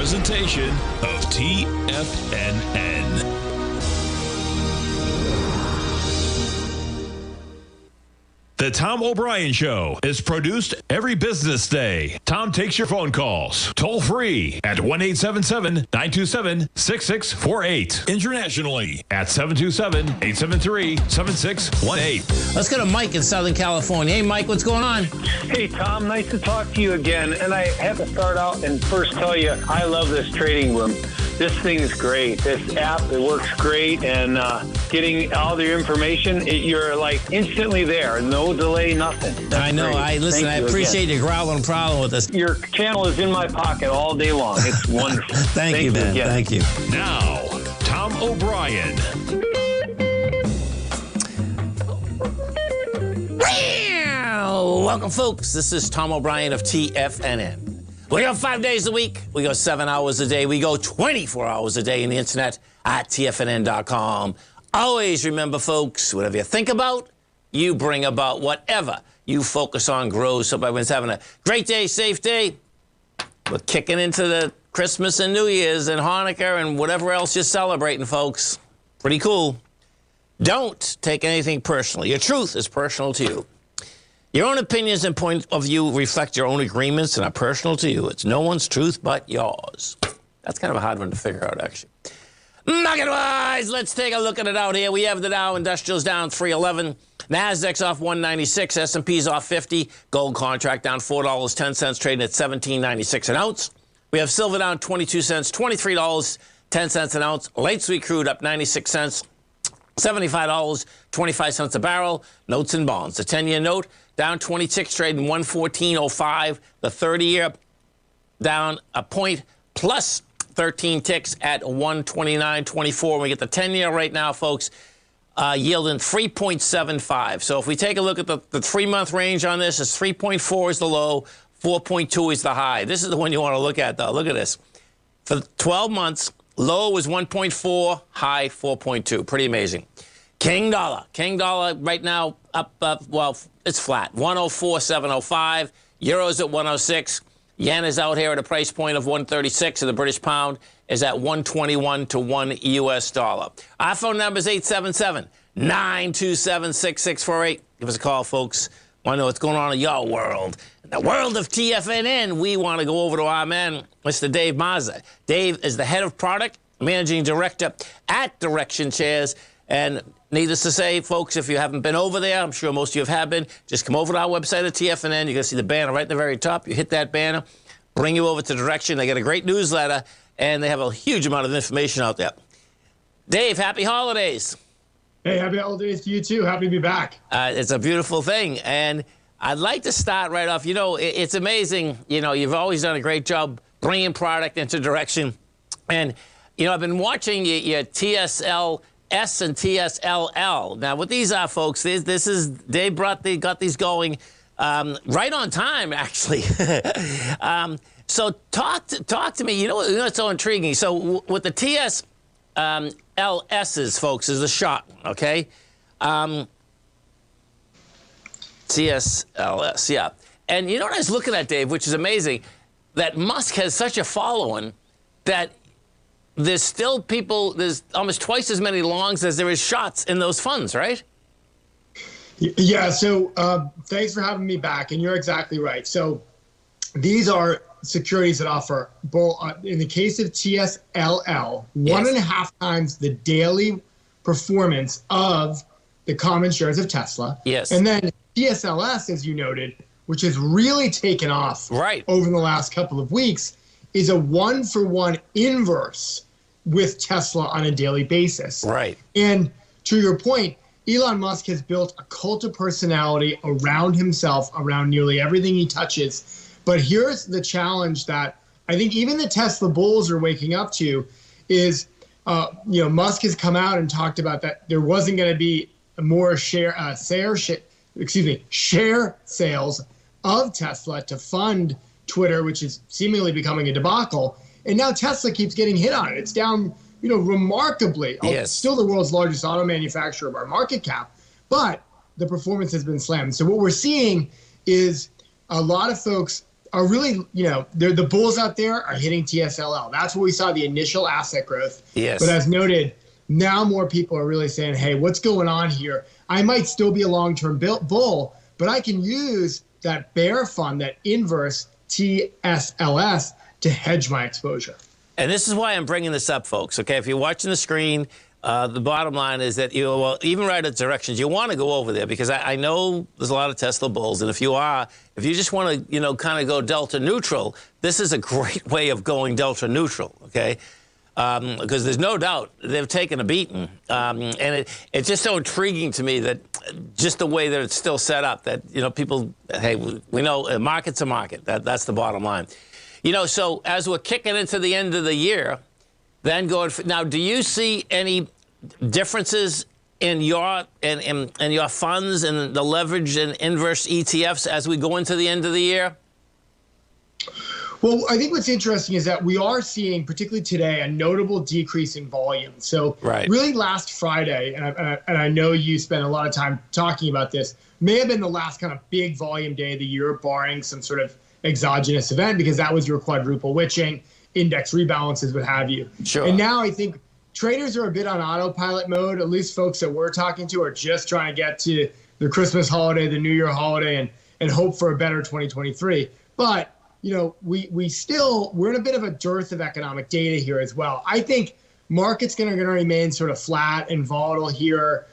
presentation of TFNN. The Tom O'Brien Show is produced every business day. Tom takes your phone calls toll free at 1-877-927-6648. Internationally at 727-873-7618. Let's go to Mike in Southern California. Hey, Mike, what's going on? Hey, Tom, nice to talk to you again. And I have to start out and first tell you, I love this trading room. This thing is great. This app, it works great. And getting all the information, you're like instantly there. No delay, nothing. That's I know. great. I appreciate your growling problem with us. Your channel is in my pocket all day long. It's wonderful. Thank you, man. Again. Thank you. Now, Tom O'Brien. Welcome, folks. This is Tom O'Brien of TFNN. We go 5 days a week. We go 7 hours a day. We go 24 hours a day in the internet at TFNN.com. Always remember, folks, whatever you think about, you bring about. Whatever you focus on grows. So everyone's having a great day, safe day. We're kicking into the Christmas and New Year's and Hanukkah and whatever else you're celebrating, folks. Pretty cool. Don't take anything personally. Your truth is personal to you. Your own opinions and point of view reflect your own agreements and are personal to you. It's no one's truth but yours. That's kind of a hard one to figure out, actually. Market-wise, let's take a look at it out here. We have the Dow Industrials down 311. Nasdaq's off 196. S&P's off 50. Gold contract down $4.10, trading at $17.96 an ounce. We have silver down 22 cents, $23.10 an ounce. Light sweet crude up 96 cents, $75.25 a barrel. Notes and bonds. The 10-year note down 26, trading 114.05. The 30-year down a point plus 13 ticks at 129.24. We get the 10-year right now, folks, yielding 3.75. So if we take a look at the 3-month range on this, it's 3.4 is the low, 4.2 is the high. This is the one you want to look at, though. Look at this. For 12 months, low was 1.4, high 4.2. Pretty amazing. King dollar. King dollar right now up, well, it's flat. 104.705. Euros at 106. Yen is out here at a price point of 136, and the British pound is at 121 to 1 U.S. dollar. Our phone number is 877-927-6648. Give us a call, folks. Want to know what's going on in your world. In the world of TFNN, we want to go over to our man, Mr. Dave Mazza. Dave is the head of product, managing director at Direction Chairs. And needless to say, folks, if you haven't been over there, I'm sure most of you have been, just come over to our website at TFNN. You're going to see the banner right at the very top. You hit that banner, bring you over to Direction. They got a great newsletter, and they have a huge amount of information out there. Dave, happy holidays. Hey, happy holidays to you, too. Happy to be back. It's a beautiful thing. And I'd like to start right off. You know, it's amazing. You know, you've always done a great job bringing product into Direction. And, you know, I've been watching your TSL S and TSLL. Now, what these are, folks, this is they got these going right on time, actually. So talk to me. You know what's so intriguing? So with the TSLSs, folks, is a shot, okay? TSLS, yeah. And you know what I was looking at, Dave, which is amazing, that Musk has such a following that there's still people, there's almost twice as many longs as there is shots in those funds, right? Yeah, so thanks for having me back, and you're exactly right. So these are securities that offer, in the case of TSLL, 1.5 times the daily performance of the common shares of Tesla. Yes. And then TSLS, as you noted, which has really taken off over the last couple of weeks, is a 1-for-1 inverse with Tesla on a daily basis. Right. And to your point, Elon Musk has built a cult of personality around himself, around nearly everything he touches. But here's the challenge that I think even the Tesla bulls are waking up to is, Musk has come out and talked about that there wasn't going to be more share sales of Tesla to fund Twitter, which is seemingly becoming a debacle. And now Tesla keeps getting hit on it. It's down, remarkably. Yes. It's still the world's largest auto manufacturer by market cap, but the performance has been slammed. So what we're seeing is a lot of folks are really, the bulls out there are hitting TSLL. That's where we saw the initial asset growth. Yes. But as noted, now more people are really saying, hey, what's going on here? I might still be a long-term bull, but I can use that bear fund, that inverse TSLS, to hedge my exposure. And this is why I'm bringing this up, folks. Okay, if you're watching the screen, the bottom line is that even right at directions, you want to go over there, because I know there's a lot of Tesla bulls, and if you just want to, kind of go delta neutral, this is a great way of going delta neutral. Okay. Because there's no doubt they've taken a beating. And it's just so intriguing to me that just the way that it's still set up, that, people, hey, we know a market's a market. That's the bottom line. So as we're kicking into the end of the year, then now, do you see any differences in your funds and the leverage and inverse ETFs as we go into the end of the year? Well, I think what's interesting is that we are seeing, particularly today, a notable decrease in volume. So really last Friday, and I know you spent a lot of time talking about this, may have been the last kind of big volume day of the year, barring some sort of exogenous event, because that was your quadruple witching, index rebalances, what have you. Sure. And now I think traders are a bit on autopilot mode. At least folks that we're talking to are just trying to get to the Christmas holiday, the New Year holiday, and hope for a better 2023. But we're in a bit of a dearth of economic data here as well. I think market's going to remain sort of flat and volatile here,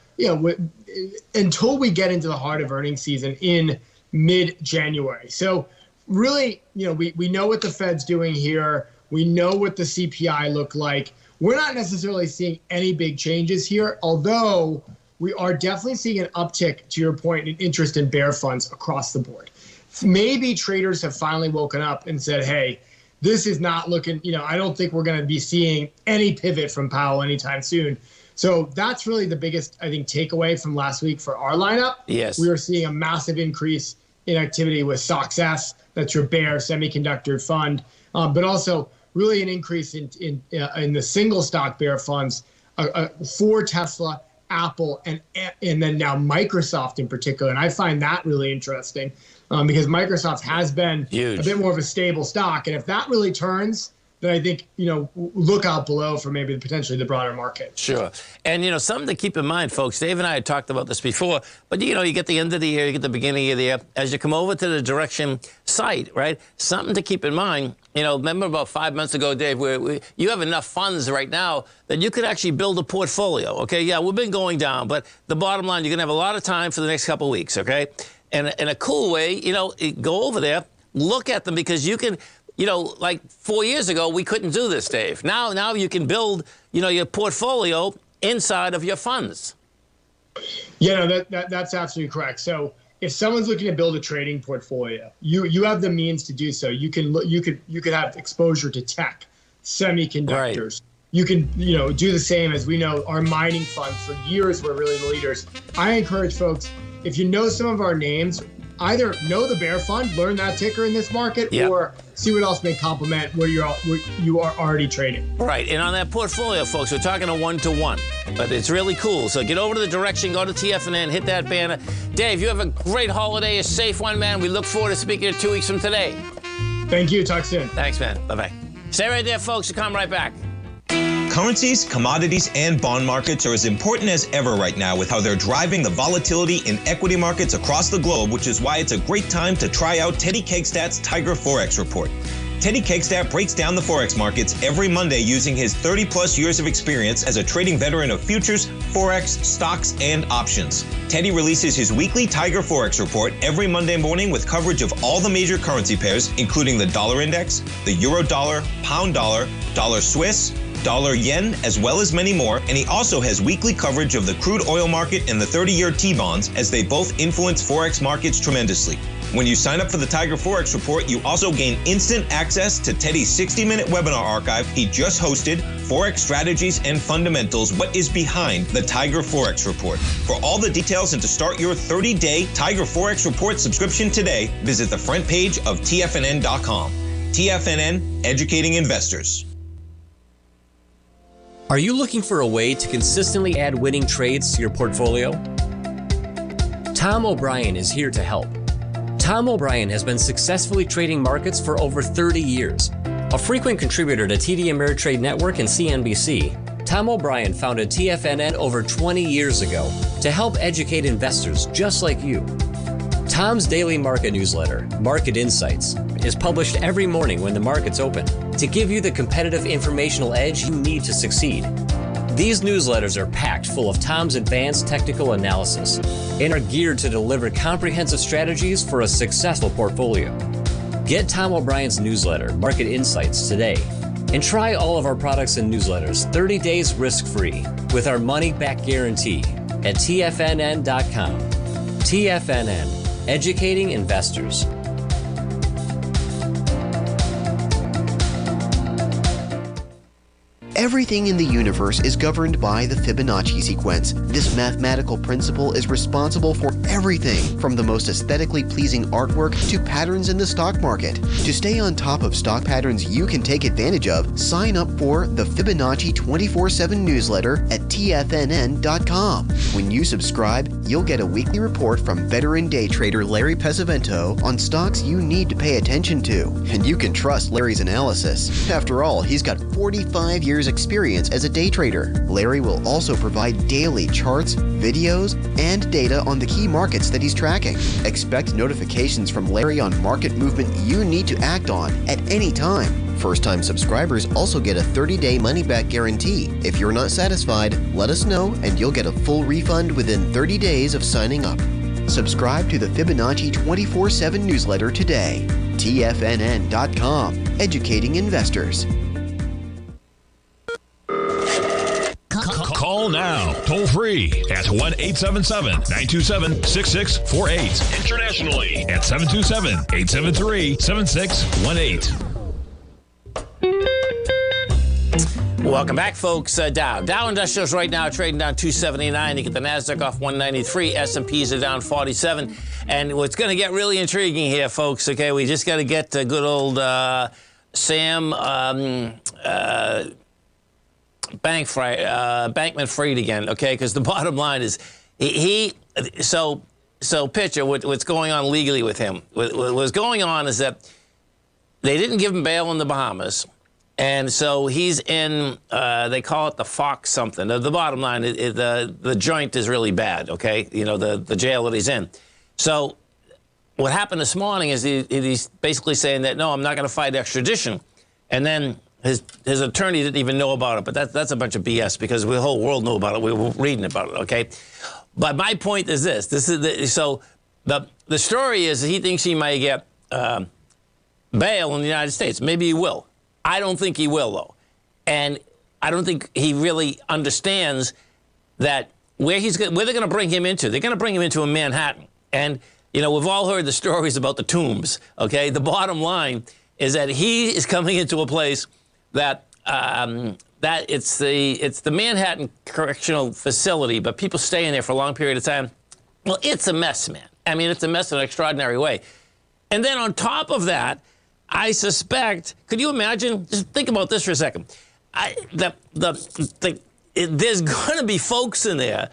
until we get into the heart of earnings season in mid-January. So really, we know what the Fed's doing here. We know what the CPI look like. We're not necessarily seeing any big changes here, although we are definitely seeing an uptick, to your point, in interest in bear funds across the board. Maybe traders have finally woken up and said, hey, this is not looking, I don't think we're going to be seeing any pivot from Powell anytime soon. So that's really the biggest, I think, takeaway from last week for our lineup. Yes. We are seeing a massive increase in activity with SOXS, that's your bear semiconductor fund, but also really an increase in the single stock bear funds for Tesla, Apple, and then now Microsoft in particular. And I find that really interesting. Because Microsoft has been huge, a bit more of a stable stock. And if that really turns, then I think, look out below for maybe potentially the broader market. Sure. And, something to keep in mind, folks, Dave and I had talked about this before, but, you get the end of the year, you get the beginning of the year. As you come over to the direction site, right, something to keep in mind, remember about 5 months ago, Dave, where you have enough funds right now that you could actually build a portfolio, okay? Yeah, we've been going down, but the bottom line, you're going to have a lot of time for the next couple of weeks, okay? And in a cool way, go over there, look at them, because you can, like 4 years ago, we couldn't do this, Dave. Now you can build, your portfolio inside of your funds. Yeah, no, that's absolutely correct. So if someone's looking to build a trading portfolio, you have the means to do so. You could have exposure to tech, semiconductors. Right. You can, do the same. As we know, our mining fund for years were really the leaders. I encourage folks, if you know some of our names, either know the bear fund, learn that ticker in this market, or see what else may complement where you are already trading. Right, and on that portfolio, folks, we're talking a 1-to-1, but it's really cool. So get over to the direction, go to TFNN, hit that banner. Dave, you have a great holiday, a safe one, man. We look forward to speaking to you 2 weeks from today. Thank you. Talk soon. Thanks, man. Bye-bye. Stay right there, folks. We'll come right back. Currencies, commodities, and bond markets are as important as ever right now with how they're driving the volatility in equity markets across the globe, which is why it's a great time to try out Teddy Kegstat's Tiger Forex Report. Teddy Kegstat breaks down the Forex markets every Monday using his 30-plus years of experience as a trading veteran of futures, Forex, stocks, and options. Teddy releases his weekly Tiger Forex Report every Monday morning with coverage of all the major currency pairs, including the dollar index, the euro dollar, pound dollar, dollar Swiss, dollar yen, as well as many more, and he also has weekly coverage of the crude oil market and the 30-year T-bonds, as they both influence Forex markets tremendously. When you sign up for the Tiger Forex Report, you also gain instant access to Teddy's 60-minute webinar archive he just hosted, Forex Strategies and Fundamentals, What is Behind the Tiger Forex Report. For all the details and to start your 30-day Tiger Forex Report subscription today, visit the front page of TFNN.com. TFNN, educating investors. Are you looking for a way to consistently add winning trades to your portfolio? Tom O'Brien is here to help. Tom O'Brien has been successfully trading markets for over 30 years. A frequent contributor to TD Ameritrade Network and CNBC, Tom O'Brien founded TFNN over 20 years ago to help educate investors just like you. Tom's daily market newsletter, Market Insights, is published every morning when the markets open to give you the competitive informational edge you need to succeed. These newsletters are packed full of Tom's advanced technical analysis and are geared to deliver comprehensive strategies for a successful portfolio. Get Tom O'Brien's newsletter, Market Insights, today and try all of our products and newsletters 30 days risk-free with our money-back guarantee at TFNN.com. TFNN, educating investors. Everything in the universe is governed by the Fibonacci sequence. This mathematical principle is responsible for everything from the most aesthetically pleasing artwork to patterns in the stock market. To stay on top of stock patterns you can take advantage of, sign up for the Fibonacci 24/7 newsletter at TFNN.com. When you subscribe, you'll get a weekly report from veteran day trader Larry Pesavento on stocks you need to pay attention to. And you can trust Larry's analysis. After all, he's got 45 years experience as a day trader. Larry will also provide daily charts, videos, and data on the key markets that he's tracking. Expect notifications from Larry on market movement you need to act on at any time. First-time subscribers also get a 30-day money-back guarantee. If you're not satisfied, let us know and you'll get a full refund within 30 days of signing up. Subscribe to the Fibonacci 24/7 newsletter today. TFNN.com, educating investors. Call now, toll free at 1-877-927-6648. Internationally at 727-873-7618. Welcome back, folks. Dow Industrials right now trading down 279. You get the NASDAQ off 193. S&Ps are down 47. And what's going to get really intriguing here, folks, okay, we just got to get to good old Sam Bankman-Fried again, okay? Because the bottom line is, so picture what's going on legally with him. What's going on is that they didn't give him bail in the Bahamas, and so he's in, they call it the Fox something. The bottom line, the joint is really bad, okay? You know, the jail that he's in. So what happened this morning is he's basically saying that, no, I'm not going to fight extradition. And then his attorney didn't even know about it, but that's a bunch of BS because the whole world knew about it. We were reading about it, okay? But my point is this. The story is that he thinks he might get bail in the United States. Maybe he will. I don't think he will, though. And I don't think he really understands that where they're going to bring him into. They're going to bring him into a Manhattan. And, you know, we've all heard the stories about the tombs, okay? The bottom line is that he is coming into a place that it's the Manhattan Correctional Facility, but people stay in there for a long period of time. Well, it's a mess, man. I mean, it's a mess in an extraordinary way. And then on top of that, I suspect, could you imagine, just think about this for a second. There's going to be folks in there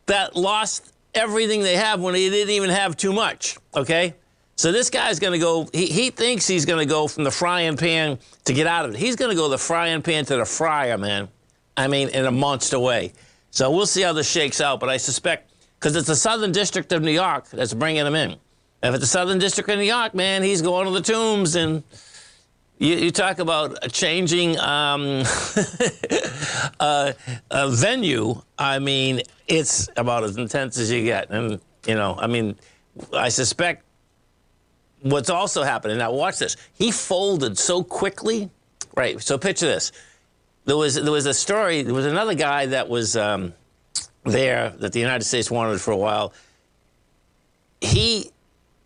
that lost everything they have when they didn't even have too much, okay? So this guy's going to go, he thinks he's going to go from the frying pan to get out of it. He's going to go the frying pan to the fryer, man. I mean, in a monster way. So we'll see how this shakes out, but I suspect, because it's the Southern District of New York that's bringing him in. If it's the Southern District of New York, man, he's going to the tombs, and you talk about changing a venue. I mean, it's about as intense as you get. And, you know, I mean, I suspect what's also happening, now watch this, he folded so quickly, right? So picture this. There was a story, there was another guy that was there that the United States wanted for a while. He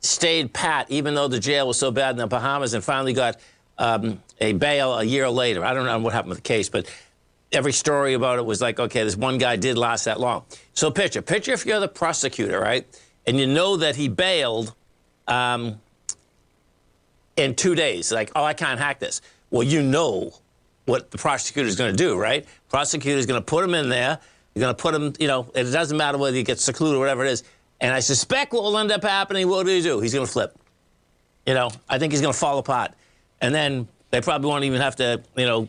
stayed pat even though the jail was so bad in the Bahamas and finally got a bail a year later. I don't know what happened with the case, but every story about it was like, okay, this one guy did last that long. So picture if you're the prosecutor, right? And you know that he bailed in 2 days, like, oh, I can't hack this. Well, you know what the prosecutor is going to do, right? Prosecutor is going to put him in there. You're going to put him, you know, it doesn't matter whether he gets secluded or whatever it is. And I suspect what will end up happening, what do? He's going to flip. I think he's going to fall apart. And then they probably won't even have to, he'll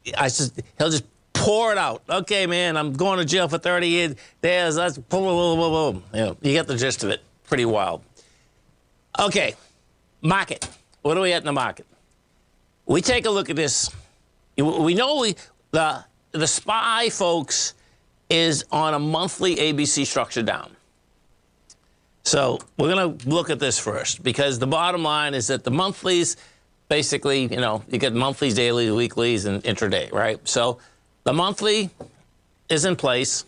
just pour it out. Okay, man, I'm going to jail for 30 years. That's boom, boom, boom, boom. You get the gist of it. Pretty wild. Okay, market. What are we at in the market? We take a look at this. We know the SPY, folks, is on a monthly ABC structure down. So we're going to look at this first, because the bottom line is that the monthlies, basically, you get monthlies, dailies, weeklies, and intraday, right? So the monthly is in place,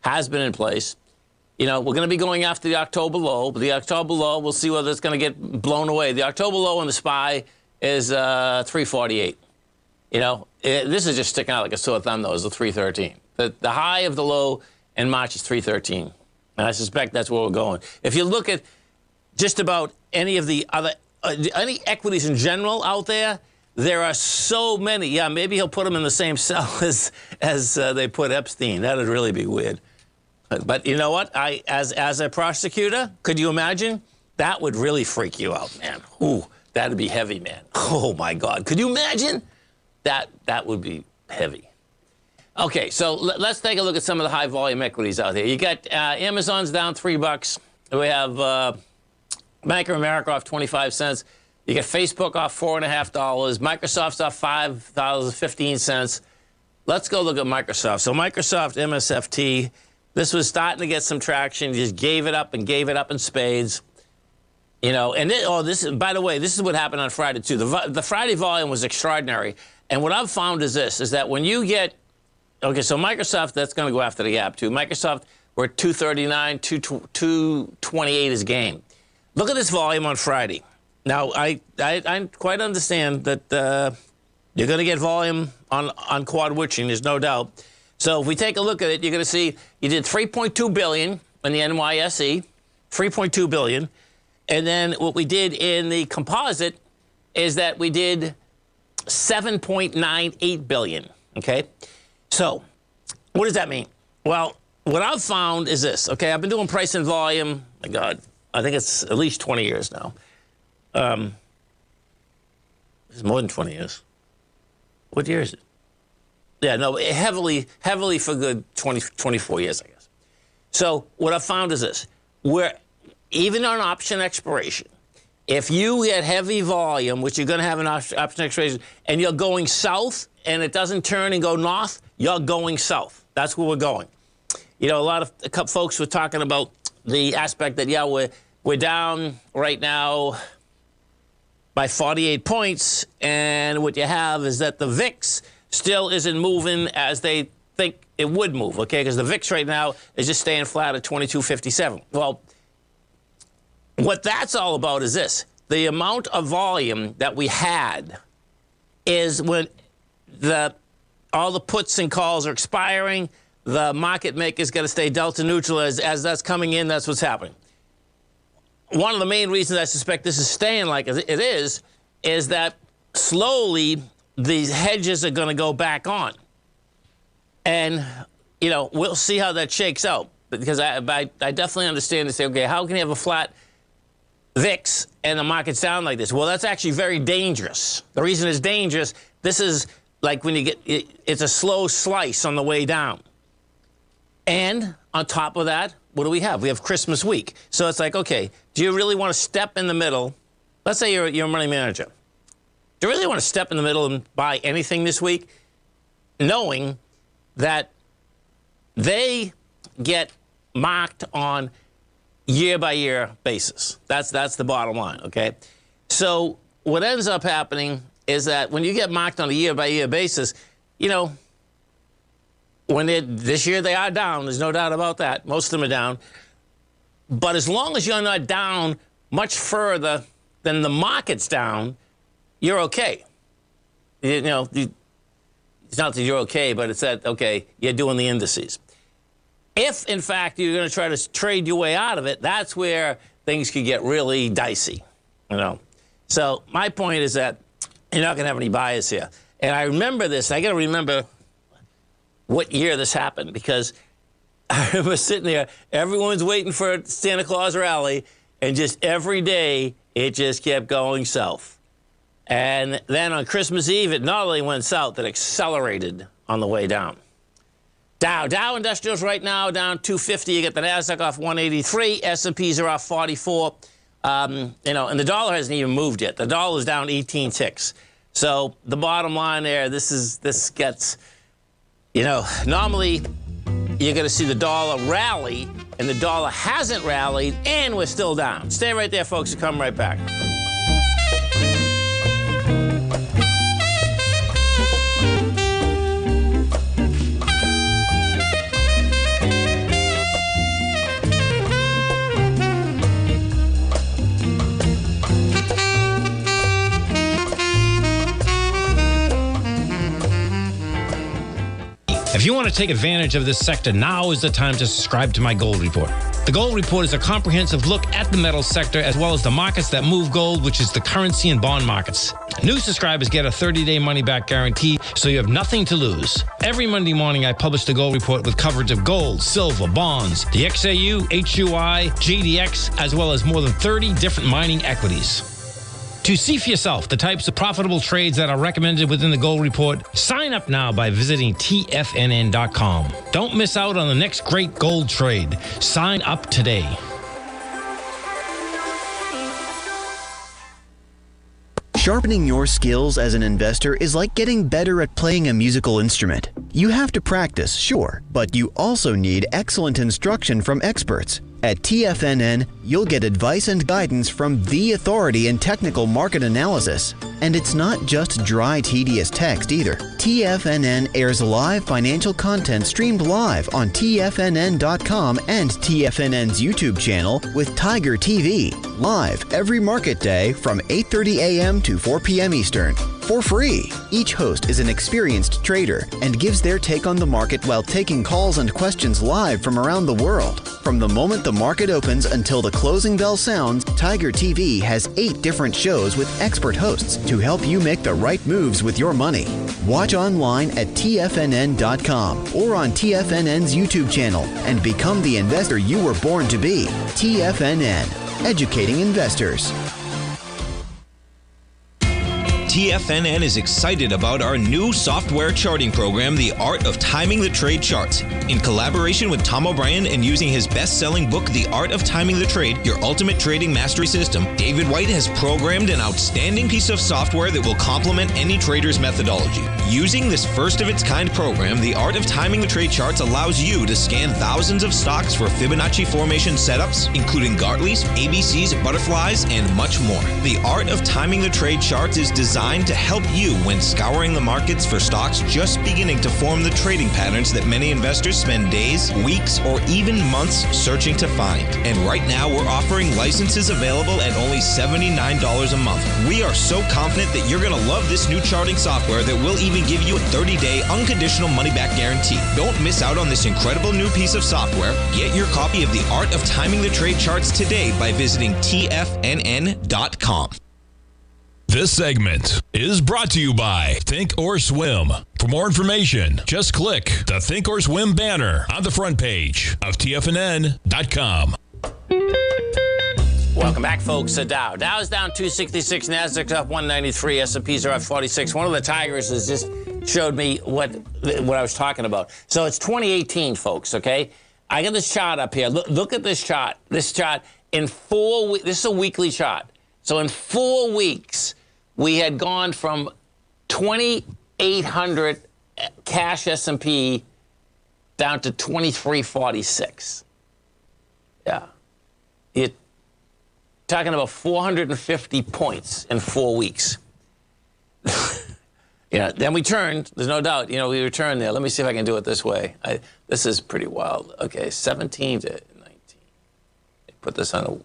has been in place. We're going to be going after the October low, but the October low, we'll see whether it's going to get blown away. The October low on the SPY is 348. This is just sticking out like a sore thumb, though, is the 313. The high of the low in March is 313. And I suspect that's where we're going. If you look at just about any of the other, any equities in general out there, there are so many. Yeah, maybe he'll put them in the same cell as they put Epstein. That would really be weird. But you know what? As a prosecutor, could you imagine? That would really freak you out, man. Ooh, that'd be heavy, man. Oh, my God. Could you imagine? That would be heavy. Okay, so let's take a look at some of the high-volume equities out there. You got Amazon's down $3. We have Bank of America off 25 cents. You get Facebook off $4.50. Microsoft's off $5.15. Let's go look at Microsoft. So Microsoft MSFT, this was starting to get some traction. Just gave it up in spades. And by the way, this is what happened on Friday too. The Friday volume was extraordinary. And what I've found is this: is that when you get, okay, so Microsoft, that's going to go after the gap too. Microsoft, we're at 239, 228 is game. Look at this volume on Friday. Now, I quite understand that you're going to get volume on quad witching, there's no doubt. So if we take a look at it, you're going to see you did 3.2 billion in the NYSE, 3.2 billion. And then what we did in the composite is that we did 7.98 billion, okay? So what does that mean? Well, what I've found is this, okay? I've been doing price and volume, my God, I think it's at least 20 years now. It's more than 20 years. What year is it? Yeah, no, heavily for good 24 years, I guess. So what I've found is this. Where even on option expiration, if you get heavy volume, which you're going to have an option expiration, and you're going south and it doesn't turn and go north, you're going south. That's where we're going. A lot of folks were talking about the aspect that, yeah, we're down right now by 48 points, and what you have is that the VIX still isn't moving as they think it would move, okay? Because the VIX right now is just staying flat at 2257. Well, what that's all about is this. The amount of volume that we had is when all the puts and calls are expiring, the market maker's got to stay delta neutral. As that's coming in, that's what's happening. One of the main reasons I suspect this is staying like it is that slowly these hedges are going to go back on. And, we'll see how that shakes out. Because I definitely understand to say, okay, how can you have a flat VIX and the market's down like this? Well, that's actually very dangerous. The reason it's dangerous, this is like when you get, it's a slow slice on the way down. And on top of that, what do we have? We have Christmas week. So it's like, okay, do you really want to step in the middle? Let's say you're a money manager. Do you really want to step in the middle and buy anything this week, knowing that they get marked on year-by-year basis? That's the bottom line, okay? So what ends up happening is that when you get marked on a year-by-year basis, this year they are down, there's no doubt about that. Most of them are down. But as long as you're not down much further than the market's down, you're okay. It's not that you're okay, but it's that, okay, you're doing the indices. If, in fact, you're going to try to trade your way out of it, that's where things could get really dicey, So my point is that you're not going to have any bias here. And I remember this. I got to remember what year this happened, because I remember sitting there, everyone's waiting for Santa Claus rally, and just every day it just kept going south. And then on Christmas Eve, it not only went south, it accelerated on the way down. Dow Industrials right now down 250. You get the NASDAQ off 183. S&Ps are off 44. And the dollar hasn't even moved yet. The dollar is down 18 ticks. So the bottom line there, this gets, normally you're going to see the dollar rally, and the dollar hasn't rallied, and we're still down. Stay right there, folks. We'll come right back. If you want to take advantage of this sector, now is the time to subscribe to my Gold Report. The Gold Report is a comprehensive look at the metals sector as well as the markets that move gold, which is the currency and bond markets. New subscribers get a 30-day money-back guarantee, so you have nothing to lose. Every Monday morning, I publish the Gold Report with coverage of gold, silver, bonds, the XAU, HUI, GDX, as well as more than 30 different mining equities. To see for yourself the types of profitable trades that are recommended within the Gold Report, sign up now by visiting TFNN.com. Don't miss out on the next great gold trade. Sign up today. Sharpening your skills as an investor is like getting better at playing a musical instrument. You have to practice, sure, but you also need excellent instruction from experts. At TFNN, you'll get advice and guidance from the authority in technical market analysis. And it's not just dry, tedious text either. TFNN airs live financial content streamed live on TFNN.com and TFNN's YouTube channel with Tiger TV, live every market day from 8:30 a.m. to 4 p.m. Eastern. For free. Each host is an experienced trader and gives their take on the market while taking calls and questions live from around the world. From the moment the market opens until the closing bell sounds, Tiger TV has 8 different shows with expert hosts to help you make the right moves with your money. Watch online at TFNN.com or on TFNN's YouTube channel and become the investor you were born to be. TFNN, educating investors. TFNN is excited about our new software charting program, The Art of Timing the Trade Charts. In collaboration with Tom O'Brien and using his best-selling book, The Art of Timing the Trade, Your Ultimate Trading Mastery System, David White has programmed an outstanding piece of software that will complement any trader's methodology. Using this first-of-its-kind program, The Art of Timing the Trade Charts allows you to scan thousands of stocks for Fibonacci formation setups, including Gartley's, ABC's, butterflies, and much more. The Art of Timing the Trade Charts is designed to help you when scouring the markets for stocks just beginning to form the trading patterns that many investors spend days, weeks, or even months searching to find. And right now, we're offering licenses available at only $79 a month. We are so confident that you're going to love this new charting software that will even give you a 30-day unconditional money-back guarantee. Don't miss out on this incredible new piece of software. Get your copy of The Art of Timing the Trade Charts today by visiting TFNN.com. This segment is brought to you by Thinkorswim. For more information, just click the Thinkorswim banner on the front page of TFNN.com. Welcome back, folks. Dow. Dow is down 266, NASDAQ up 193, S&Ps are up 46. One of the tigers has just showed me what I was talking about. So it's 2018, folks, okay? I got this chart up here. Look at this chart. This chart in 4 weeks. This is a weekly chart. So in 4 weeks, we had gone from 2,800 cash S&P down to 2,346. Yeah. You're talking about 450 points in 4 weeks. Yeah, then we turned. There's no doubt. We returned there. Let me see if I can do it this way. This is pretty wild. Okay, 17 to 19. Put this on a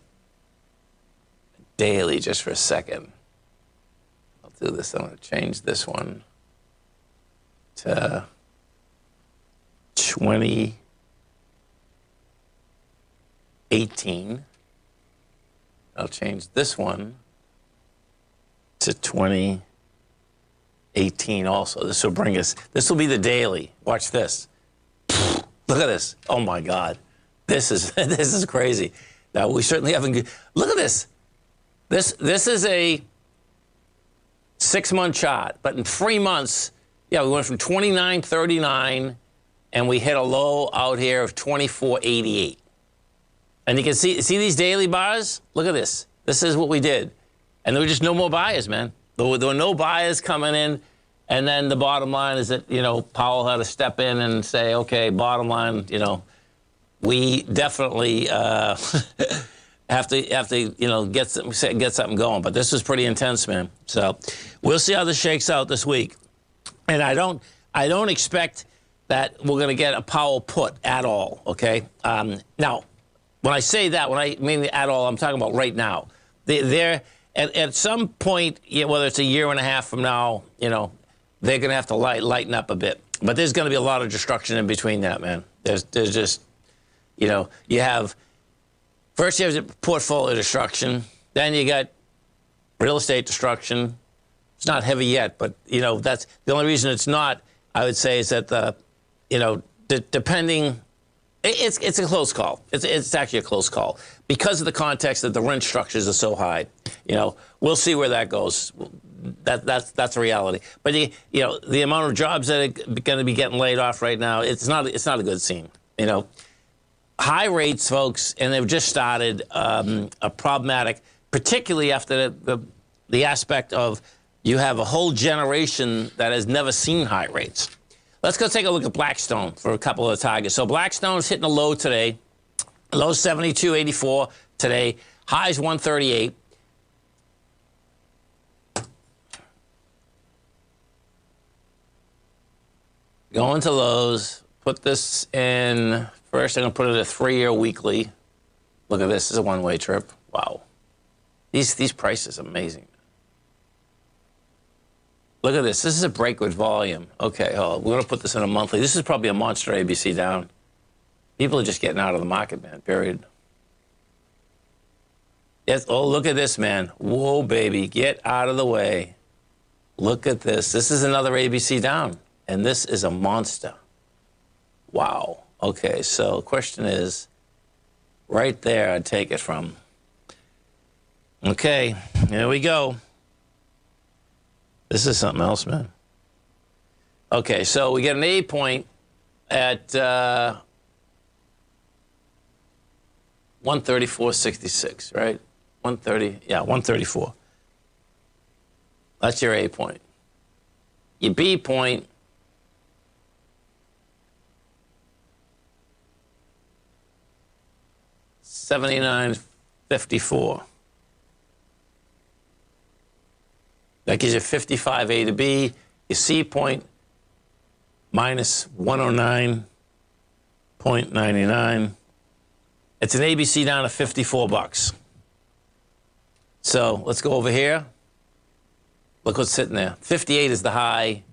daily just for a second. I'll do this. I'm going to change this one to 2018. I'll change this one to 2018 also. This will bring us, this will be the daily. Watch this. Look at this. Oh my God. This is crazy. Now we certainly haven't, look at this. This is a 6-month chart, but in 3 months, yeah, we went from 29.39, and we hit a low out here of 24.88. And you can see these daily bars? Look at this. This is what we did. And there were just no more buyers, man. There were no buyers coming in. And then the bottom line is that, Powell had to step in and say, okay, bottom line, we definitely have to, get something going. But this was pretty intense, man. So we'll see how this shakes out this week. And I don't expect that we're going to get a Powell put at all, okay? Now, when I say that, when I mean at all, I'm talking about right now. They're at some point, whether it's a year and a half from now, they're going to have to lighten up a bit. But there's going to be a lot of destruction in between that, man. There's just, you have, first you have portfolio destruction, then you got real estate destruction. It's not heavy yet, but, that's the only reason it's not, I would say, is that depending, it's a close call. It's actually a close call because of the context that the rent structures are so high. We'll see where that goes. That's a reality. But the amount of jobs that are going to be getting laid off right now, it's not a good scene. High rates, folks, and they've just started a problematic, particularly after the aspect of you have a whole generation that has never seen high rates. Let's go take a look at Blackstone for a couple of targets. So Blackstone's hitting a low today. Low 72.84 today. Highs 138. Going to lows. Put this in. First, I'm going to put it at 3-year weekly. Look at this. This is a one-way trip. Wow. These prices are amazing. Look at this. This is a break with volume. Okay, we're going to put this in a monthly. This is probably a monster ABC down. People are just getting out of the market, man, period. Yes. Oh, look at this, man. Whoa, baby. Get out of the way. Look at this. This is another ABC down, and this is a monster. Wow. Okay, so the question is, right there I'd take it from. Okay, here we go. This is something else, man. Okay, so we get an A point at 134.66, right? 134. That's your A point. Your B point, $79.54. That gives you 55 A to B. Your C point, minus 109.99. It's an ABC down to $54. So let's go over here. Look what's sitting there. 58 is the high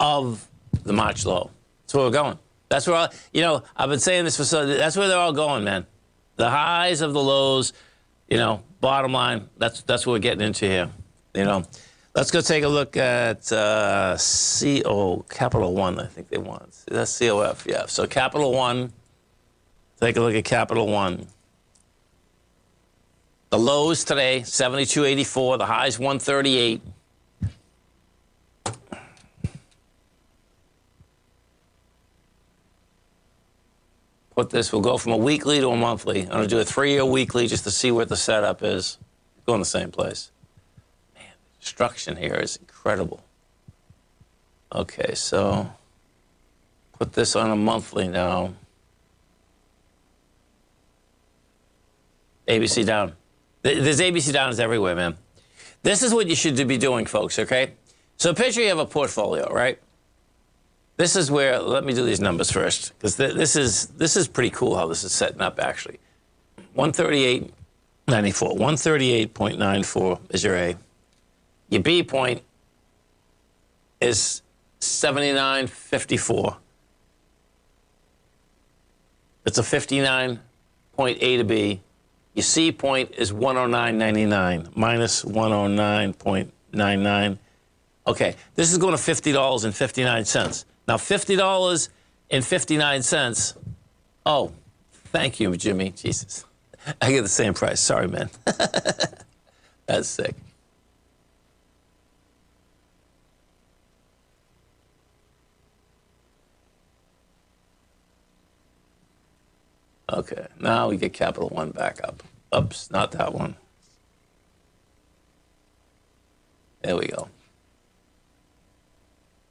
of the March low. That's where we're going. That's where, I've been saying this that's where they're all going, man. The highs of the lows, bottom line, that's what we're getting into here. Let's go take a look at Capital One, I think they want. That's COF, yeah. So Capital One, take a look at Capital One. The lows today, 72.84. The highs, 138. Put this, we'll go from a weekly to a monthly. I'm going to do a 3-year weekly just to see what the setup is. Go in the same place. Man, the destruction here is incredible. Okay, so put this on a monthly now. ABC down. There's ABC downs everywhere, man. This is what you should be doing, folks, okay? So picture you have a portfolio, right? This is where, let me do these numbers first, because this is pretty cool how this is setting up, actually. 138.94. 138.94 is your A. Your B point is 79.54. It's a 59.8 to B. Your C point is 109.99, minus 109.99. Okay, this is going to $50.59. Now, $50.59. Oh, thank you, Jimmy. Jesus. I get the same price. Sorry, man. That's sick. Okay, now we get Capital One back up. Oops, not that one. There we go.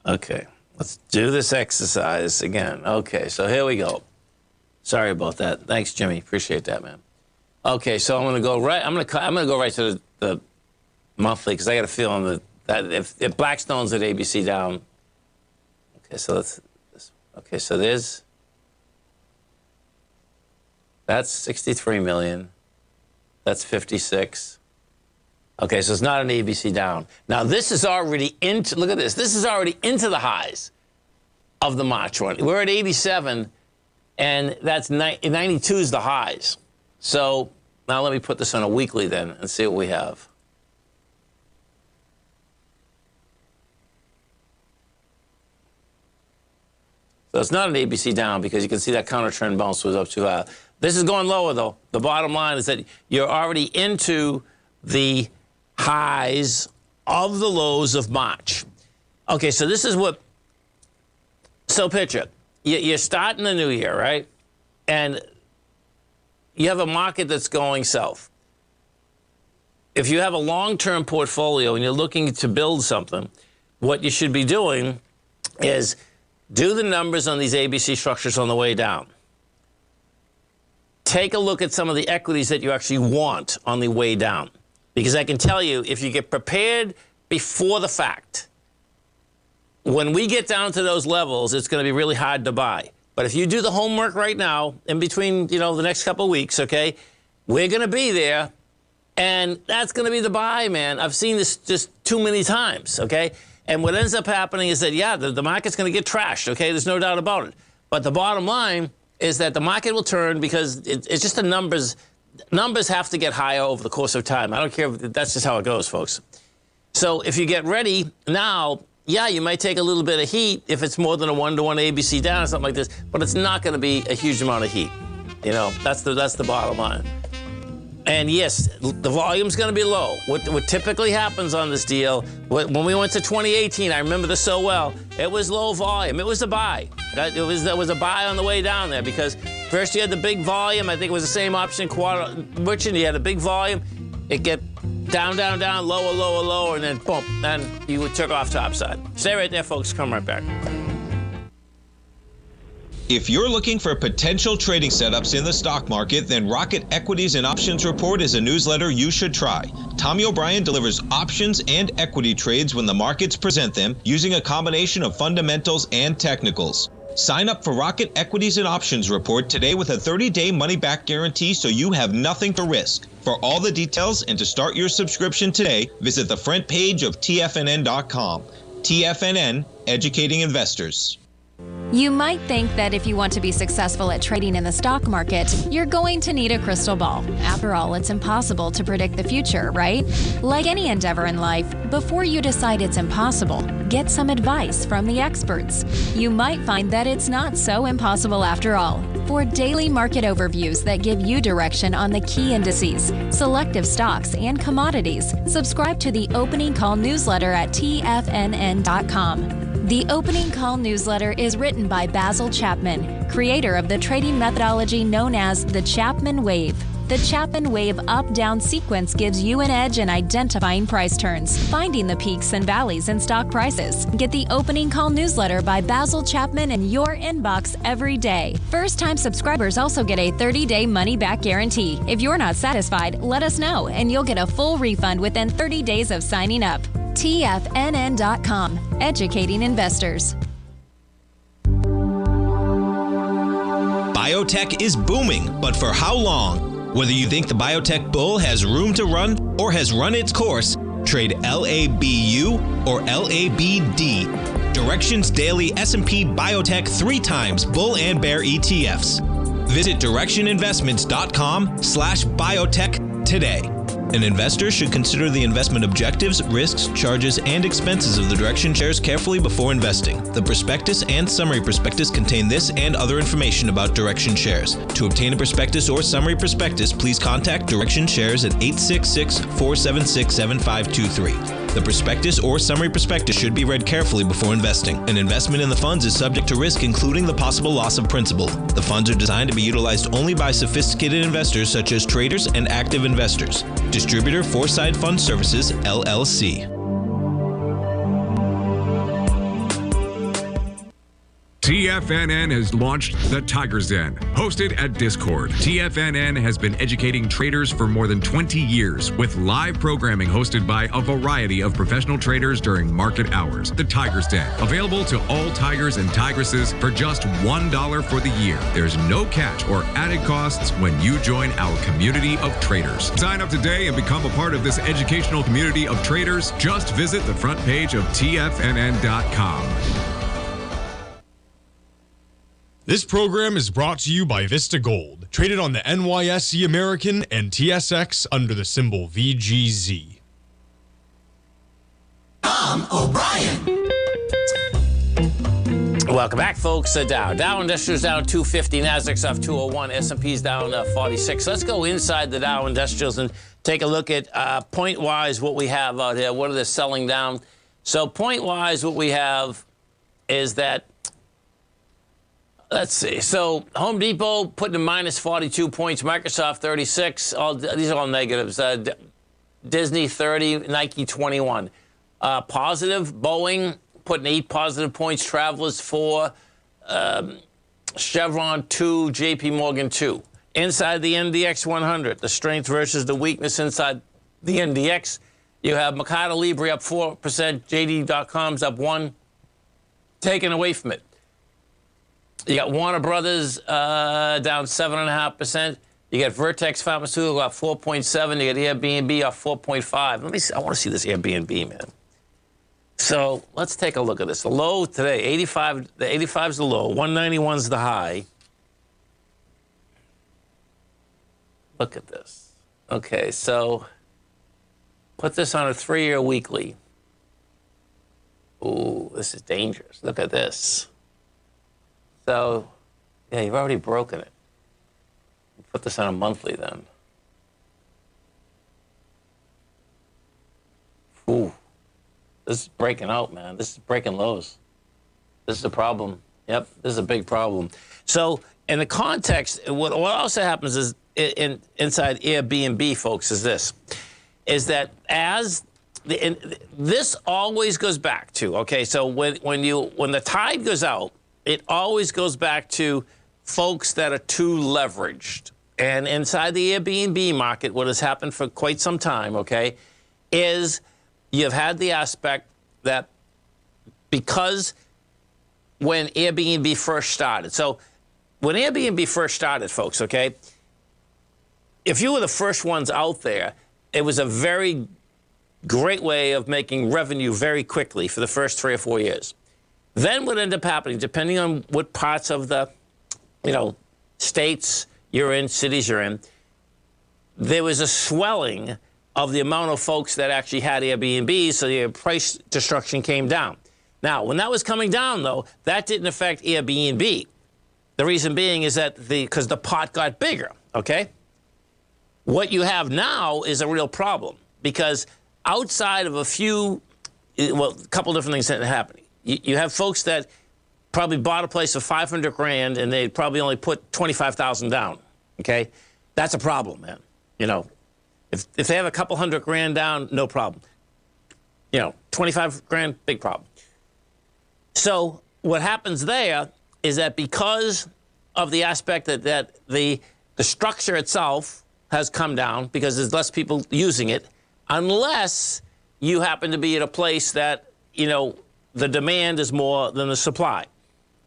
Okay, let's do this exercise again. Okay, so here we go. Sorry about that. Thanks, Jimmy. Appreciate that, man. Okay, so I'm gonna go right. I'm gonna go right to the monthly because I got a feeling that if Blackstone's at ABC down. Okay, so that's 63 million. That's 56. Okay, so it's not an ABC down. Now this is already into. Look at this. This is already into the highs of the March one. We're at 87, and that's 92 is the highs. So now let me put this on a weekly then and see what we have. So it's not an ABC down because you can see that counter trend bounce was up too high. This is going lower though. The bottom line is that you're already into the highs of the lows of March. Okay, so this is what. So picture, you're starting the new year, right? And you have a market that's going south. If you have a long-term portfolio and you're looking to build something, what you should be doing is do the numbers on these ABC structures on the way down. Take a look at some of the equities that you actually want on the way down. Because I can tell you, if you get prepared before the fact, when we get down to those levels, it's going to be really hard to buy. But if you do the homework right now, in between, the next couple of weeks, okay, we're going to be there, and that's going to be the buy, man. I've seen this just too many times, okay? And what ends up happening is that, yeah, the market's going to get trashed, okay? There's no doubt about it. But the bottom line is that the market will turn because it's just the numbers. Numbers have to get higher over the course of time. I don't care. That's just how it goes, folks. So if you get ready now, yeah, you might take a little bit of heat if it's more than a 1-to-1 ABC down or something like this, but it's not going to be a huge amount of heat. That's the bottom line. And yes, the volume's going to be low. What typically happens on this deal, when we went to 2018, I remember this so well, it was low volume. It was a buy. It was a buy on the way down there because first you had the big volume. I think it was the same option, merchant. You had a big volume. It get down, down, down, lower, lower, lower, and then boom, and you took off topside. Stay right there, folks. Come right back. If you're looking for potential trading setups in the stock market, then Rocket Equities and Options Report is a newsletter you should try. Tommy O'Brien delivers options and equity trades when the markets present them, using a combination of fundamentals and technicals. Sign up for Rocket Equities and Options Report today with a 30-day money-back guarantee so you have nothing to risk. For all the details and to start your subscription today, visit the front page of TFNN.com. TFNN, educating investors. You might think that if you want to be successful at trading in the stock market, you're going to need a crystal ball. After all, it's impossible to predict the future, right? Like any endeavor in life, before you decide it's impossible, get some advice from the experts. You might find that it's not so impossible after all. For daily market overviews that give you direction on the key indices, selective stocks, and commodities, subscribe to the Opening Call newsletter at TFNN.com. The Opening Call newsletter is written by Basil Chapman, creator of the trading methodology known as the Chapman Wave. The Chapman Wave up-down sequence gives you an edge in identifying price turns, finding the peaks and valleys in stock prices. Get the Opening Call newsletter by Basil Chapman in your inbox every day. First-time subscribers also get a 30-day money-back guarantee. If you're not satisfied, let us know, and you'll get a full refund within 30 days of signing up. TFNN.com, educating investors. Biotech is booming, but for how long? Whether you think the biotech bull has room to run or has run its course, trade LABU or LABD. Directions Daily S&P Biotech 3 times bull and bear ETFs. Visit directioninvestments.com/biotech today. An investor should consider the investment objectives, risks, charges, and expenses of the Direction shares carefully before investing. The prospectus and summary prospectus contain this and other information about Direction shares. To obtain a prospectus or summary prospectus, please contact Direction Shares at 866-476-7523. The prospectus or summary prospectus should be read carefully before investing. An investment in the funds is subject to risk, including the possible loss of principal. The funds are designed to be utilized only by sophisticated investors such as traders and active investors. Distributor Foreside Fund Services, LLC. TFNN has launched The Tiger's Den. Hosted at Discord, TFNN has been educating traders for more than 20 years with live programming hosted by a variety of professional traders during market hours. The Tiger's Den, available to all tigers and tigresses for just $1 for the year. There's no catch or added costs when you join our community of traders. Sign up today and become a part of this educational community of traders. Just visit the front page of TFNN.com. This program is brought to you by Vista Gold, traded on the NYSE American and TSX under the symbol VGZ. Tom O'Brien. Welcome back, folks. Dow Industrials down 250, Nasdaq's off 201, S&P's down 46. Let's go inside the Dow Industrials and take a look at point-wise what we have out here. What are they selling down? So point-wise, what we have is that, let's see. So Home Depot putting in minus 42 points, Microsoft 36. These are all negatives. Disney 30, Nike 21. Positive, Boeing putting 8 positive points, Travelers 4, Chevron 2, JP Morgan 2. Inside the NDX 100, the strength versus the weakness inside the NDX. You have Mercado Libre up 4%, JD.com's up 1%, taken away from it. You got Warner Brothers down 7.5%. You got Vertex Pharmaceutical up 4.7%. You got Airbnb up 4.5%. Let me see. I want to see this Airbnb, man. So let's take a look at this. The low today, 85. The 85 is the low. 191 is the high. Look at this. Okay, so put this on a 3-year weekly. Ooh, this is dangerous. Look at this. So, yeah, you've already broken it. Put this on a monthly then. Ooh, this is breaking out, man. This is breaking lows. This is a problem. Yep, this is a big problem. So, in the context, what also happens is inside Airbnb, folks, is that as this always goes back to, okay, so when the tide goes out, it always goes back to folks that are too leveraged. And inside the Airbnb market, what has happened for quite some time, okay, is you've had the aspect that because when Airbnb first started, so when Airbnb first started, folks, okay, if you were the first ones out there, it was a very great way of making revenue very quickly for the first 3 or 4 years. Then what ended up happening, depending on what parts of the, states you're in, cities you're in, there was a swelling of the amount of folks that actually had Airbnb, so the price destruction came down. Now, when that was coming down, though, that didn't affect Airbnb. The reason being is that because the pot got bigger, okay? What you have now is a real problem because outside of a couple different things that are happening. You have folks that probably bought a place for $500,000 and they probably only put $25,000 down, okay? That's a problem, man. If they have a couple $100,000 down, no problem. $25,000, big problem. So what happens there is that because of the aspect that the structure itself has come down because there's less people using it, unless you happen to be at a place that, the demand is more than the supply.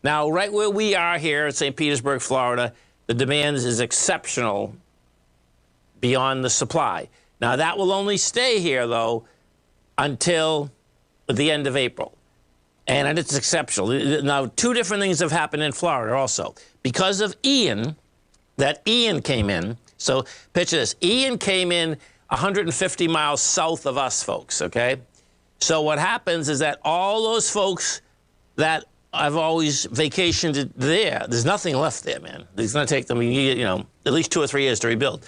Now, right where we are here at St. Petersburg, Florida, the demand is exceptional beyond the supply. Now, that will only stay here, though, until the end of April. And it's exceptional. Now, 2 different things have happened in Florida also. Because of Ian came in. So picture this. Ian came in 150 miles south of us, folks, okay? So what happens is that all those folks that I've always vacationed there, there's nothing left there, man. It's going to take them, at least 2 or 3 years to rebuild.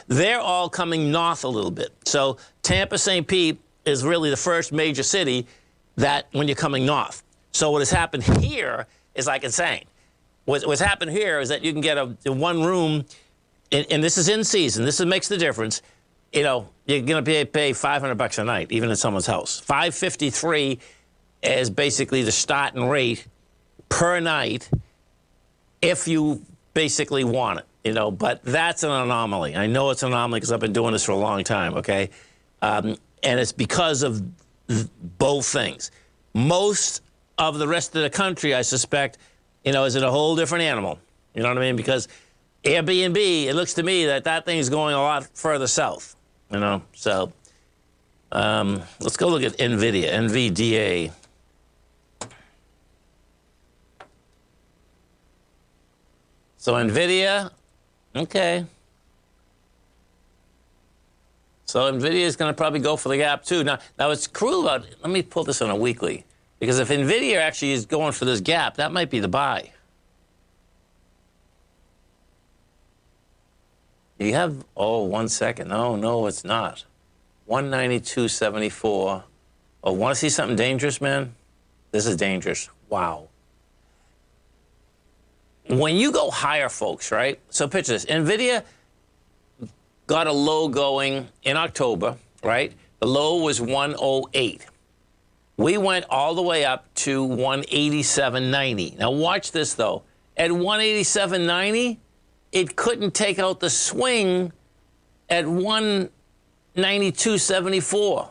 They're all coming north a little bit. So Tampa, St. Pete is really the first major city that when you're coming north. So what has happened here is like insane. What's happened here is that you can get a one room, and this is in season. This makes the difference. You're going to pay $500 a night, even in someone's house. $553 is basically the starting rate per night if you basically want it, But that's an anomaly. I know it's an anomaly because I've been doing this for a long time, okay? And it's because of both things. Most of the rest of the country, I suspect, is in a whole different animal. You know what I mean? Because Airbnb, it looks to me that thing is going a lot further south, So let's go look at NVIDIA, NVDA. So NVIDIA, okay. So NVIDIA is going to probably go for the gap too. Now it's cruel about, let me pull this on a weekly, because if NVIDIA actually is going for this gap, that might be the buy. You have, 1 second. No, it's not. 192.74. Oh, want to see something dangerous, man? This is dangerous. Wow. When you go higher, folks, right? So picture this. NVIDIA got a low going in October, right? The low was 108. We went all the way up to 187.90. Now watch this, though. At 187.90, it couldn't take out the swing at 192.74.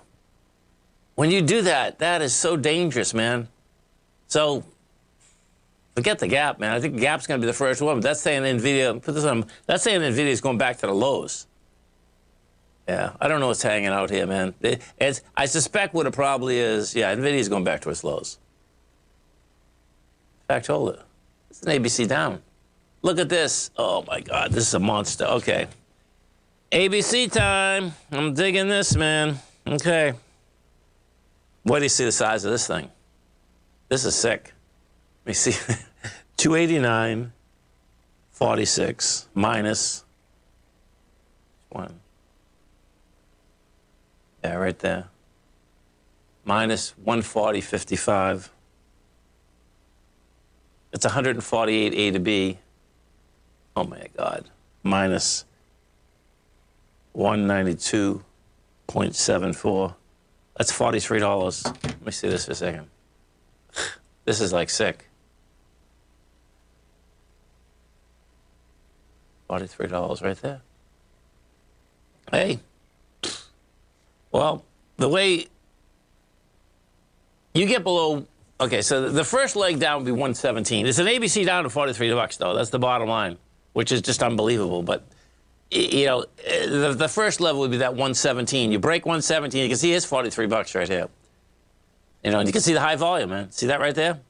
When you do that, that is so dangerous, man. So forget the gap, man. I think the gap's going to be the first one. But that's saying NVIDIA, that's saying NVIDIA is going back to the lows. Yeah, I don't know what's hanging out here, man. I suspect what it probably is, NVIDIA is going back to its lows. In fact, hold it. It's an ABC down. Look at this. Oh, my God. This is a monster. Okay. ABC time. I'm digging this, man. Okay. What do you see the size of this thing? This is sick. Let me see. 289.46 minus 1. Yeah, right there. Minus 140.55. It's 148 A to B. Oh, my God. Minus 192.74. That's $43. Let me see this for a second. This is like sick. $43 right there. Hey. Well, the way you get below, okay, so the first leg down would be 117. It's an ABC down to $43, though. That's the bottom line, which is just unbelievable. But, the first level would be that 117. You break 117, you can see it's $43 right here. And you can see the high volume, man. See that right there?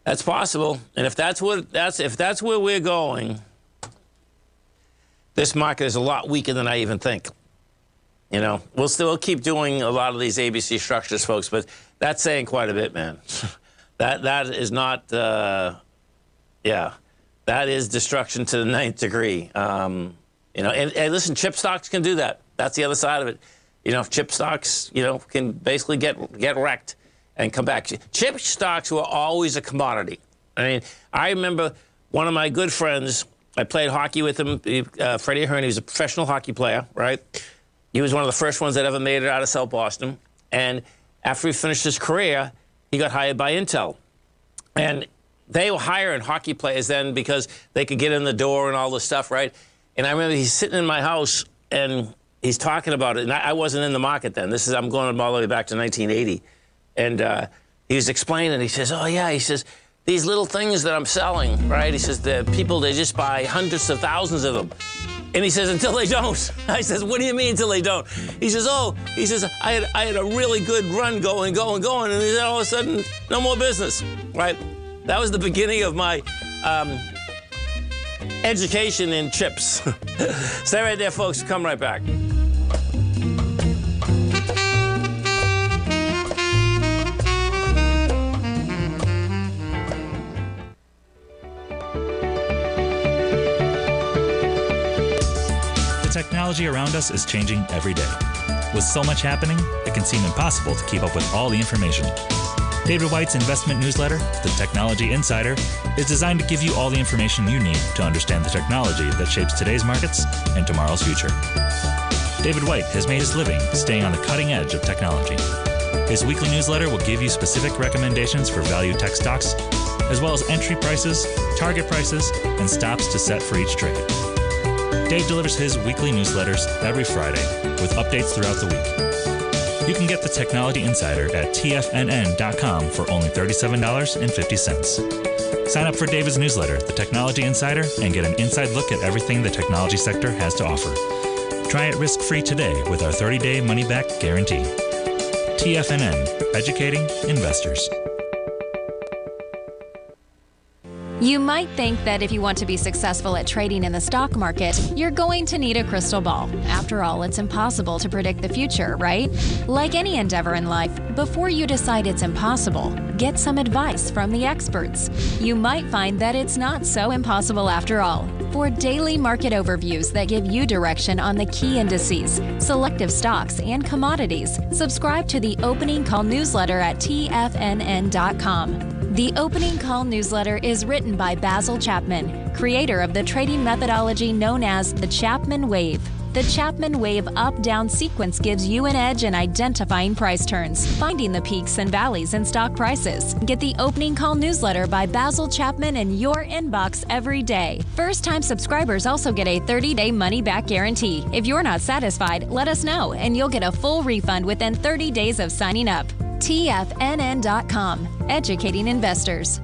That's possible. And if that's where we're going, this market is a lot weaker than I even think. We'll still keep doing a lot of these ABC structures, folks, but that's saying quite a bit, man. that is not, that is destruction to the 9th degree. And listen, chip stocks can do that. That's the other side of it. Chip stocks, can basically get wrecked and come back. Chip stocks were always a commodity. I mean, I remember one of my good friends, I played hockey with him, Freddie Ahern. He was a professional hockey player, right? He was one of the first ones that ever made it out of South Boston. And after he finished his career, he got hired by Intel. And they were hiring hockey players then because they could get in the door and all this stuff, right? And I remember he's sitting in my house and he's talking about it. And I wasn't in the market then. I'm going all the way back to 1980. And he was explaining, he says, oh, yeah, he says, these little things that I'm selling, right? He says, the people, they just buy hundreds of thousands of them. And he says, until they don't. I says, what do you mean until they don't? He says, I had a really good run going. And then all of a sudden, no more business, right? That was the beginning of my education in chips. Stay right there, folks. Come right back. The technology around us is changing every day. With so much happening, it can seem impossible to keep up with all the information. David White's investment newsletter, The Technology Insider, is designed to give you all the information you need to understand the technology that shapes today's markets and tomorrow's future. David White has made his living staying on the cutting edge of technology. His weekly newsletter will give you specific recommendations for value tech stocks, as well as entry prices, target prices, and stops to set for each trade. Dave delivers his weekly newsletters every Friday with updates throughout the week. You can get the Technology Insider at TFNN.com for only $37.50. Sign up for David's newsletter, The Technology Insider, and get an inside look at everything the technology sector has to offer. Try it risk-free today with our 30-day money-back guarantee. TFNN, educating investors. You might think that if you want to be successful at trading in the stock market, you're going to need a crystal ball. After all, it's impossible to predict the future, right? Like any endeavor in life, before you decide it's impossible, get some advice from the experts. You might find that it's not so impossible after all. For daily market overviews that give you direction on the key indices, selective stocks, and commodities, subscribe to the Opening Call newsletter at TFNN.com. The Opening Call newsletter is written by Basil Chapman, creator of the trading methodology known as the Chapman Wave. The Chapman Wave up-down sequence gives you an edge in identifying price turns, finding the peaks and valleys in stock prices. Get the Opening Call newsletter by Basil Chapman in your inbox every day. First-time subscribers also get a 30-day money-back guarantee. If you're not satisfied, let us know, and you'll get a full refund within 30 days of signing up. TFNN.com, educating investors.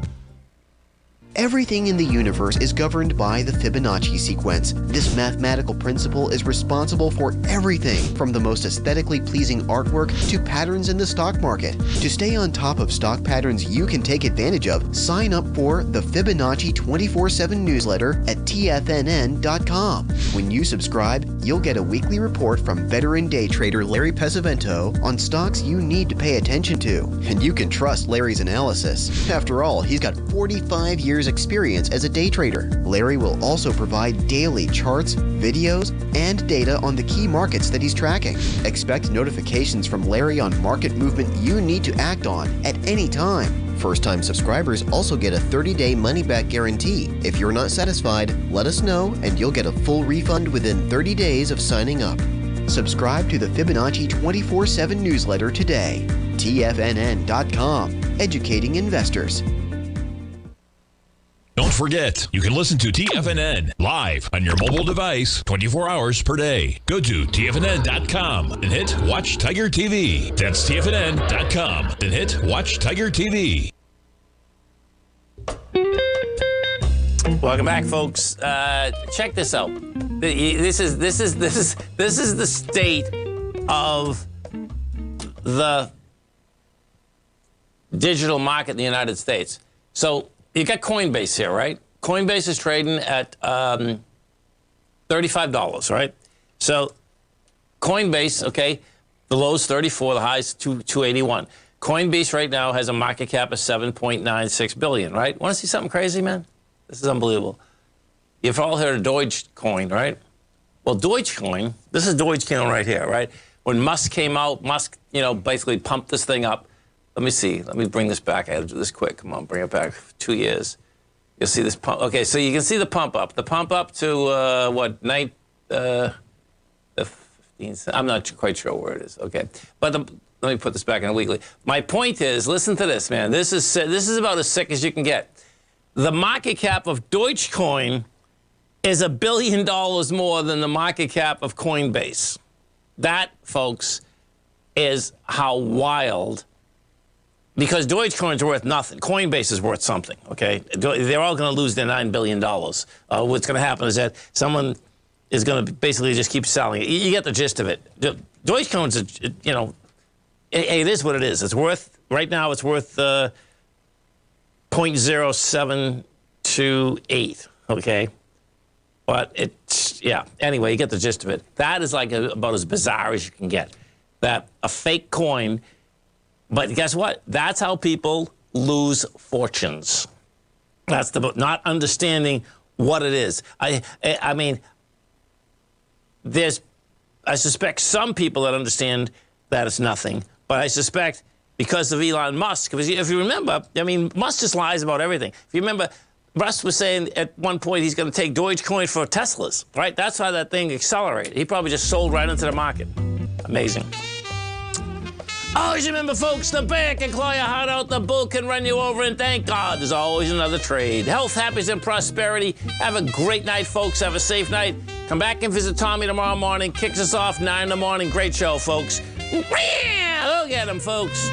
Everything in the universe is governed by the Fibonacci sequence. This mathematical principle is responsible for everything from the most aesthetically pleasing artwork to patterns in the stock market. To stay on top of stock patterns you can take advantage of, sign up for the Fibonacci 24/7 newsletter at TFNN.com. When you subscribe, you'll get a weekly report from veteran day trader Larry Pesavento on stocks you need to pay attention to. And you can trust Larry's analysis. After all, he's got 45 years experience as a day trader. Larry will also provide daily charts, videos, and data on the key markets that he's tracking. Expect notifications from Larry on market movement you need to act on at any time. First-time subscribers also get a 30-day money-back guarantee. If you're not satisfied, let us know and you'll get a full refund within 30 days of signing up. Subscribe to the Fibonacci 24/7 newsletter today. TFNN.com, educating investors. Don't forget, you can listen to TFNN live on your mobile device 24 hours per day. Go to TFNN.com and hit Watch Tiger TV. That's TFNN.com. Then hit Watch Tiger TV. Welcome back, folks. Check this out. This is the state of the digital market in the United States. So you got Coinbase here, right? Coinbase is trading at $35, right? So Coinbase, okay, the low's 34, the high's 281. Coinbase right now has a market cap of $7.96 billion, right? Want to see something crazy, man? This is unbelievable. You've all heard of Dogecoin, right? Well, Dogecoin, this is Dogecoin right here, right? When Musk came out, Musk, basically pumped this thing up. Let me see. Let me bring this back. I got to do this quick. Come on, bring it back. 2 years. You'll see this pump. Okay, so you can see the pump up. The pump up to, the 15. I'm not quite sure where it is. Okay. But let me put this back in a weekly. My point is, listen to this, man. This is about as sick as you can get. The market cap of Dogecoin is $1 billion more than the market cap of Coinbase. That, folks, is how wild. Because Dogecoin's worth nothing. Coinbase is worth something, okay? They're all going to lose their $9 billion. What's going to happen is that someone is going to basically just keep selling it. You get the gist of it. Dogecoin's, it is what it is. It's worth, right now, it's worth 0.0728, okay? But it's, anyway, you get the gist of it. That is like about as bizarre as you can get. That a fake coin. But guess what? That's how people lose fortunes. That's not understanding what it is. I mean, I suspect some people that understand that it's nothing, but I suspect because of Elon Musk, because if you remember, I mean, Musk just lies about everything. If you remember, Russ was saying at one point he's going to take Dogecoin for Teslas, right? That's how that thing accelerated. He probably just sold right into the market. Amazing. Always remember, folks, the bear can claw your heart out, the bull can run you over, and thank God there's always another trade. Health, happiness, and prosperity. Have a great night, folks. Have a safe night. Come back and visit Tommy tomorrow morning. Kicks us off 9 in the morning. Great show, folks. Look at him, folks.